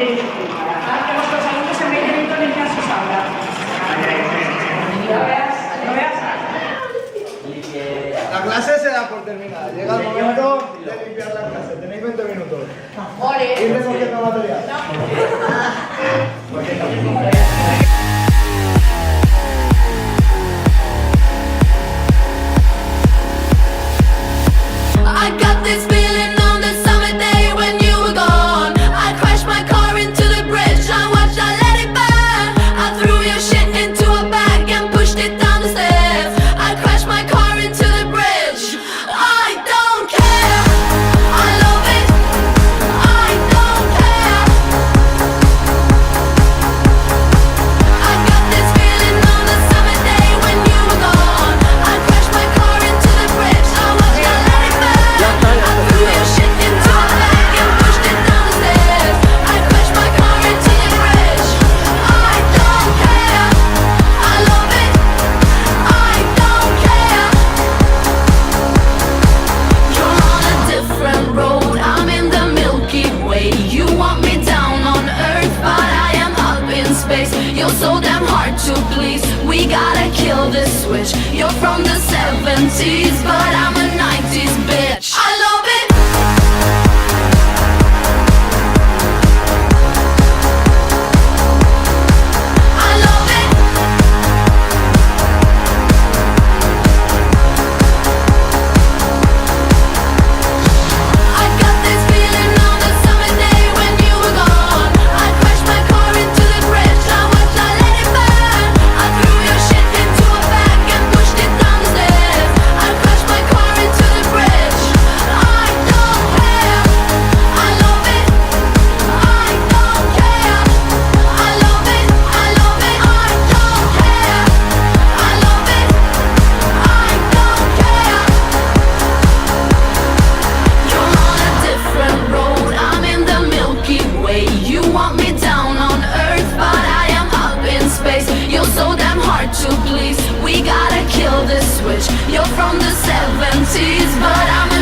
Anche los alumnos en 20 minutos limpian sus aulas. ¿Lo veas? ¿Lo veas? La clase se da por terminada. Llega el momento de limpiar la clase. Tenéis 20 minutos. Ir recogiendo material. I got this feeling on the summer day when you were gone. I crashed my car into the bridge. I watched, I let it burn. I threw your shit into a bag and pushed it down the stairs. I crashed my car into the bridge. I don't care. I love it. I don't care. I got this feeling on the summer day when you were gone. I crashed my car into the bridge. I watched, I let it burn. I threw your shit into a bag and pushed it down the stairs. I crashed my car into the bridge. I don't care. I love it. I don't care. You're on a different road. I'm in the Milky Way. You want me down on Earth, but I am up in space. You're so damn hard to please. We gotta kill this switch. You're from the 70s, but I'm a 90s bitch. I love it. I love it. I got this feeling on the summer day when you were gone. I crashed my car into the bridge. I watched, I let it burn. I threw your shit into a bag and pushed it down the stairs. I crashed my car into the bridge. I don't care. I love it. I don't care. I love it. I love it. I don't care. I love it. I don't care. You're on a different road. I'm in the Milky Way. You want me down on Earth, but I am up in space. You're so damn hard to please. We gotta kill this switch. You're from the 70s, but I'm a